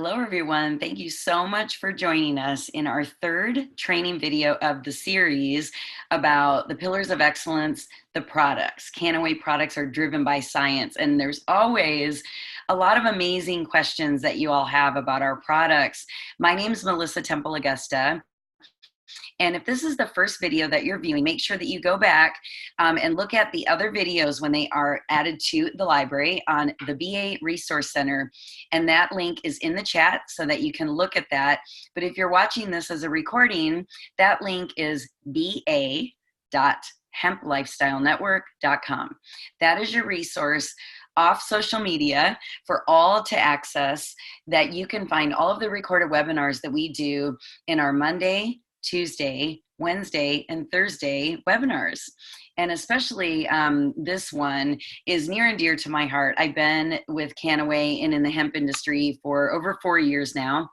Hello, everyone. Thank you so much for joining us in our third training video of the series about the pillars of excellence, the products. Canaway products are driven by science, and there's always a lot of amazing questions that you all have about our products. My name is Melissa Temple-Agosta. And if this is the first video that you're viewing, make sure that you go back and look at the other videos when they are added to the library on the BA Resource Center. And that link is in the chat so that you can look at that. But if you're watching this as a recording, that link is ba.hemplifestylenetwork.com. That is your resource off social media for all to access, that you can find all of the recorded webinars that we do in our Monday, Tuesday, Wednesday, and Thursday webinars. And especially this one is near and dear to my heart. I've been with Canaway and in the hemp industry for over 4 years now.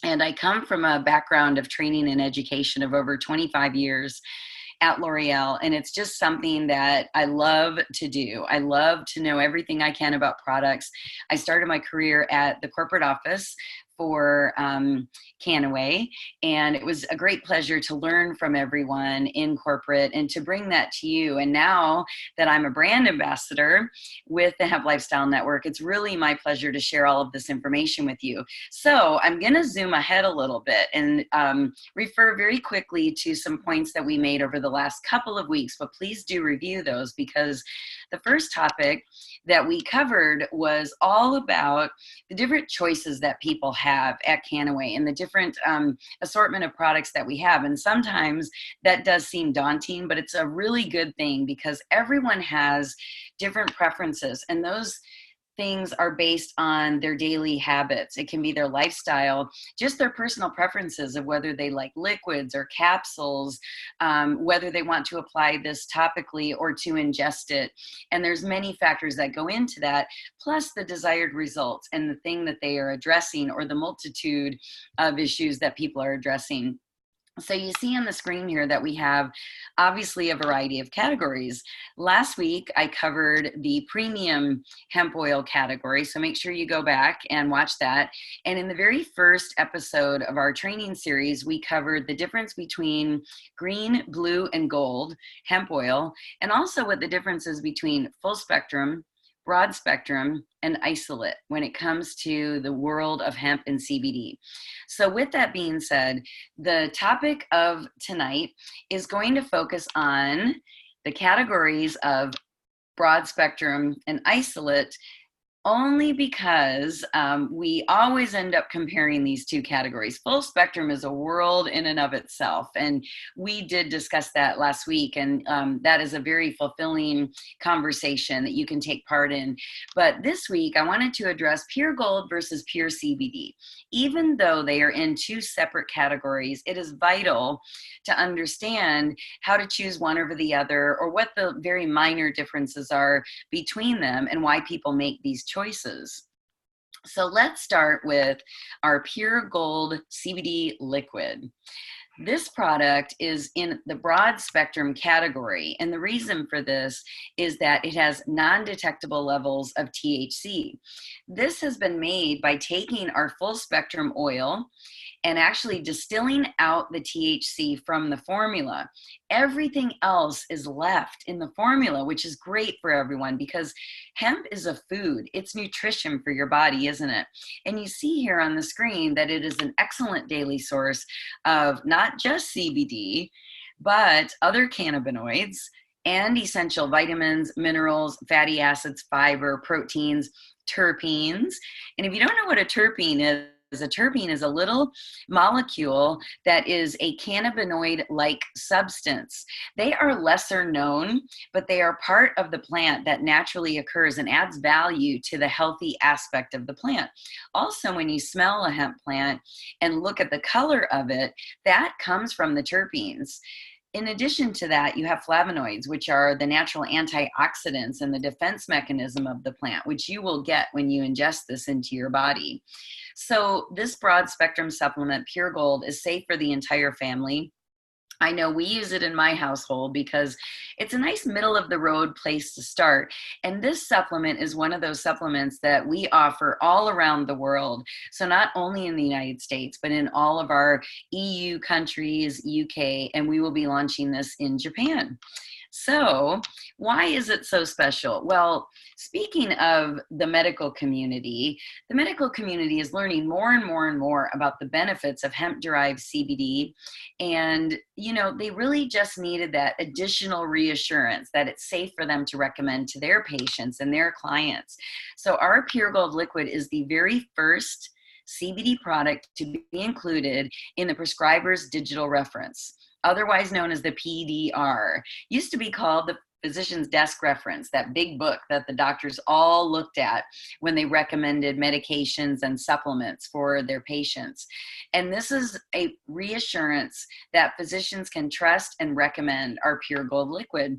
And I come from a background of training and education of over 25 years at L'Oreal, and it's just something that I love to do. I love to know everything I can about products. I started my career at the corporate office for Canaway, and it was a great pleasure to learn from everyone in corporate and to bring that to you. And now that I'm a brand ambassador with the Hemp Lifestyle Network, it's really my pleasure to share all of this information with you. So I'm going to zoom ahead a little bit and refer very quickly to some points that we made over the last couple of weeks, but please do review those, because the first topic that we covered was all about the different choices that people have at Canaway and the different assortment of products that we have. And sometimes that does seem daunting, but it's a really good thing because everyone has different preferences, and those things are based on their daily habits. It can be their lifestyle, just their personal preferences of whether they like liquids or capsules, whether they want to apply this topically or to ingest it. And there's many factors that go into that, plus the desired results and the thing that they are addressing, or the multitude of issues that people are addressing. So you see on the screen here that we have obviously a variety of categories. Last week, I covered the premium hemp oil category, so make sure you go back and watch that. And in the very first episode of our training series, we covered the difference between green, blue, and gold hemp oil, and also what the difference is between full spectrum, broad spectrum, and isolate when it comes to the world of hemp and CBD. So with that being said, the topic of tonight is going to focus on the categories of broad spectrum and isolate, only because we always end up comparing these two categories. Full spectrum is a world in and of itself, and we did discuss that last week, and that is a very fulfilling conversation that you can take part in. But this week, I wanted to address pure gold versus pure CBD. Even though they are in two separate categories, it is vital to understand how to choose one over the other, or what the very minor differences are between them and why people make these choices. So let's start with our pure gold CBD liquid. This product is in the broad spectrum category, and the reason for this is that it has non-detectable levels of THC. This has been made by taking our full spectrum oil and actually distilling out the THC from the formula. Everything else is left in the formula, which is great for everyone because hemp is a food. It's nutrition for your body, isn't it? And you see here on the screen that it is an excellent daily source of not just CBD, but other cannabinoids and essential vitamins, minerals, fatty acids, fiber, proteins, terpenes. And if you don't know what a terpene is, a terpene is a little molecule that is a cannabinoid-like substance. They are lesser known, but they are part of the plant that naturally occurs and adds value to the healthy aspect of the plant. Also, when you smell a hemp plant and look at the color of it, that comes from the terpenes. In addition to that, you have flavonoids, which are the natural antioxidants and the defense mechanism of the plant, which you will get when you ingest this into your body. So this broad spectrum supplement, Pure Gold, is safe for the entire family. I know we use it in my household because it's a nice middle of the road place to start. And this supplement is one of those supplements that we offer all around the world. So not only in the United States, but in all of our EU countries, UK, and we will be launching this in Japan. So, why is it so special? Well, speaking of the medical community is learning more and more and more about the benefits of hemp-derived CBD. And, they really just needed that additional reassurance that it's safe for them to recommend to their patients and their clients. So, our Pure Gold Liquid is the very first CBD product to be included in the prescriber's digital reference, otherwise known as the PDR. Used to be called the physician's desk reference, that big book that the doctors all looked at when they recommended medications and supplements for their patients. And this is a reassurance that physicians can trust and recommend our Pure Gold Liquid.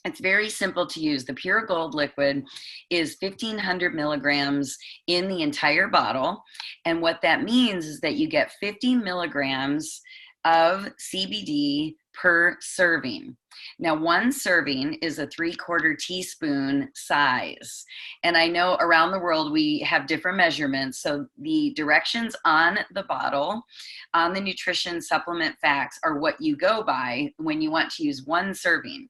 It's very simple to use. The Pure Gold Liquid is 1,500 milligrams in the entire bottle. And what that means is that you get 50 milligrams of CBD per serving. Now, one serving is a 3/4 teaspoon size. And I know around the world we have different measurements. So the directions on the bottle, on the nutrition supplement facts, are what you go by when you want to use one serving.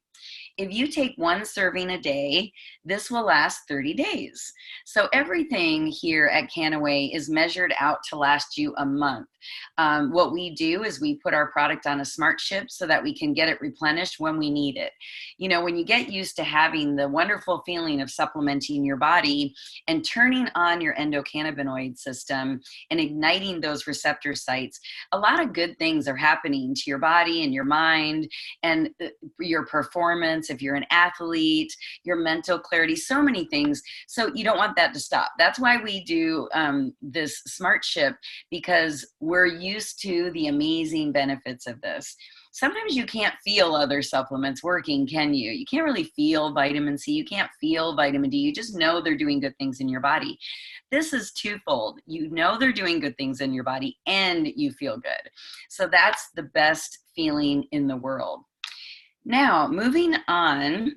If you take one serving a day, this will last 30 days. So everything here at Canaway is measured out to last you a month. What we do is we put our product on a smart ship so that we can get it replenished when we need it. When you get used to having the wonderful feeling of supplementing your body and turning on your endocannabinoid system and igniting those receptor sites, a lot of good things are happening to your body and your mind and your performance. If you're an athlete, your mental clarity, so many things. So you don't want that to stop. That's why we do this smart ship, because we're used to the amazing benefits of this. Sometimes you can't feel other supplements working, can you? You can't really feel vitamin C. You can't feel vitamin D. You just know they're doing good things in your body. This is twofold. You know they're doing good things in your body and you feel good. So that's the best feeling in the world. Now, moving on,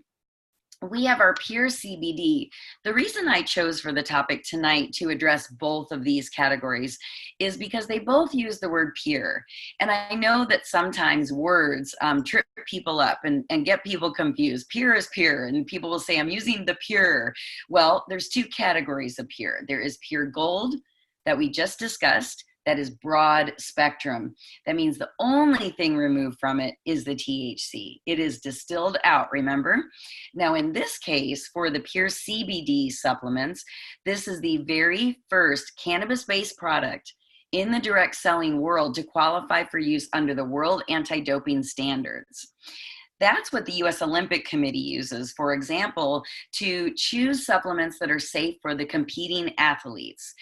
we have our Pure CBD. The reason I chose for the topic tonight to address both of these categories is because they both use the word pure. And I know that sometimes words trip people up and get people confused. Pure is pure, and people will say, I'm using the pure. Well, there's two categories of pure. There is pure gold that we just discussed. That is broad spectrum. That means the only thing removed from it is the THC. It is distilled out, remember? Now, in this case, for the Pure CBD supplements, this is the very first cannabis-based product in the direct selling world to qualify for use under the World Anti-Doping Standards. That's what the U.S. Olympic Committee uses, for example, to choose supplements that are safe for the competing athletes.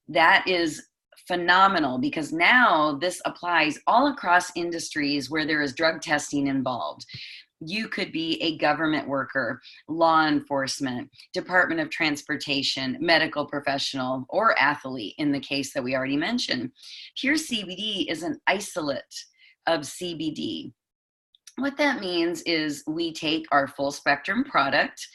That is phenomenal, because now this applies all across industries where there is drug testing involved. You could be a government worker, law enforcement, Department of Transportation, medical professional, or athlete in the case that we already mentioned. Pure CBD is an isolate of CBD. What that means is we take our full spectrum product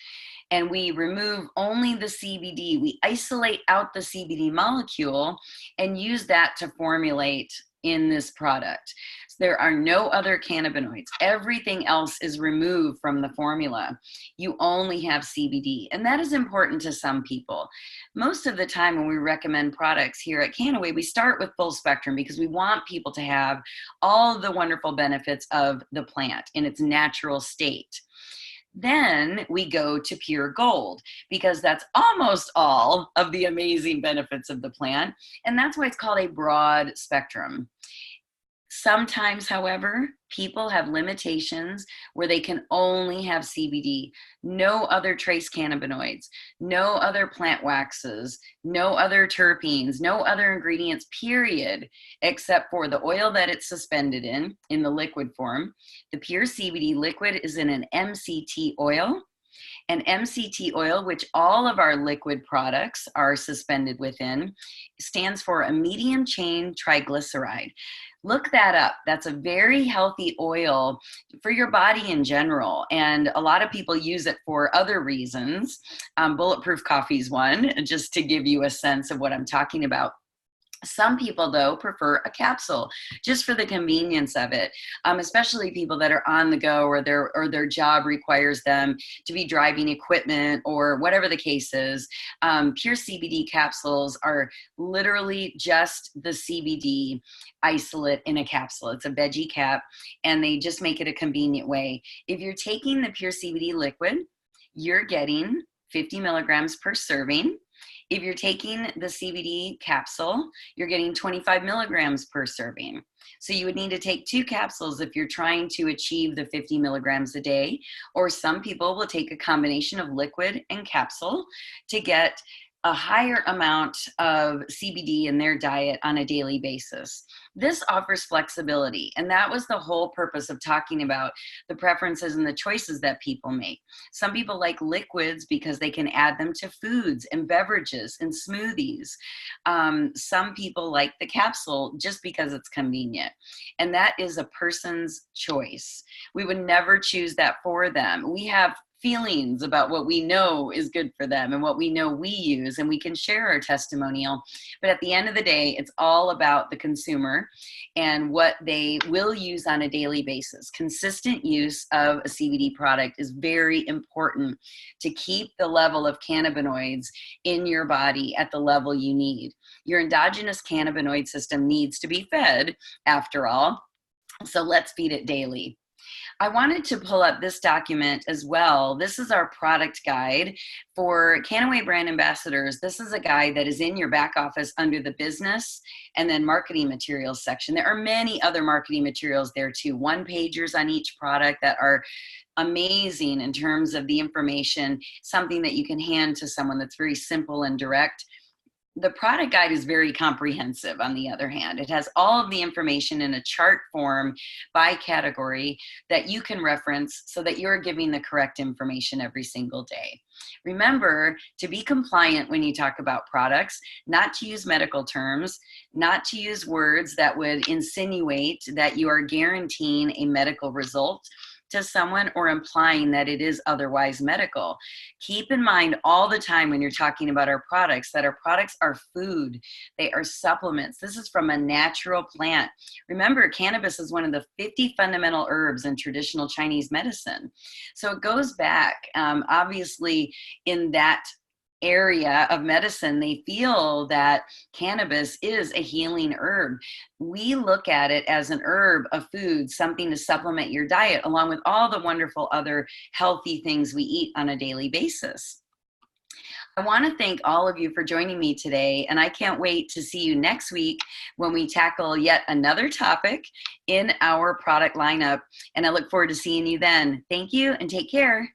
and we remove only the CBD. We isolate out the CBD molecule and use that to formulate in this product. So there are no other cannabinoids. Everything else is removed from the formula. You only have CBD, and that is important to some people. Most of the time when we recommend products here at Canaway, we start with full spectrum because we want people to have all the wonderful benefits of the plant in its natural state. Then we go to pure gold because that's almost all of the amazing benefits of the plant. And that's why it's called a broad spectrum. Sometimes, however, people have limitations where they can only have CBD, no other trace cannabinoids, no other plant waxes, no other terpenes, no other ingredients, period, except for the oil that it's suspended in the liquid form. The Pure CBD liquid is in an MCT oil, And MCT oil, which all of our liquid products are suspended within, stands for a medium chain triglyceride. Look that up. That's a very healthy oil for your body in general. And a lot of people use it for other reasons. Bulletproof coffee is one, just to give you a sense of what I'm talking about. Some people, though, prefer a capsule just for the convenience of it, especially people that are on the go or their job requires them to be driving equipment or whatever the case is. Pure CBD capsules are literally just the CBD isolate in a capsule. It's a veggie cap, and they just make it a convenient way. If you're taking the pure CBD liquid, you're getting 50 milligrams per serving. If you're taking the CBD capsule, you're getting 25 milligrams per serving. So you would need to take 2 capsules if you're trying to achieve the 50 milligrams a day, or some people will take a combination of liquid and capsule to get a higher amount of CBD in their diet on a daily basis. This offers flexibility, and that was the whole purpose of talking about the preferences and the choices that people make. Some people like liquids because they can add them to foods and beverages and smoothies. Some people like the capsule just because it's convenient, and that is a person's choice. We would never choose that for them. We have feelings about what we know is good for them and what we know we use, and we can share our testimonial. But at the end of the day, it's all about the consumer and what they will use on a daily basis. Consistent use of a CBD product is very important to keep the level of cannabinoids in your body at the level you need. Your endogenous cannabinoid system needs to be fed, after all, so let's feed it daily. I wanted to pull up this document as well. This is our product guide for Canaway brand ambassadors. This is a guide that is in your back office under the business and then marketing materials section. There are many other marketing materials there too, one-pagers on each product that are amazing in terms of the information, something that you can hand to someone that's very simple and direct. The product guide is very comprehensive, on the other hand. It has all of the information in a chart form by category that you can reference so that you're giving the correct information every single day. Remember to be compliant when you talk about products, not to use medical terms, not to use words that would insinuate that you are guaranteeing a medical result to someone or implying that it is otherwise medical. Keep in mind all the time when you're talking about our products that our products are food. They are supplements. This is from a natural plant. Remember, cannabis is one of the 50 fundamental herbs in traditional Chinese medicine. So it goes back, obviously, in that area of medicine, they feel that cannabis is a healing herb. We look at it as an herb, a food, something to supplement your diet, along with all the wonderful other healthy things we eat on a daily basis. I want to thank all of you for joining me today, and I can't wait to see you next week when we tackle yet another topic in our product lineup, and I look forward to seeing you then. Thank you and take care.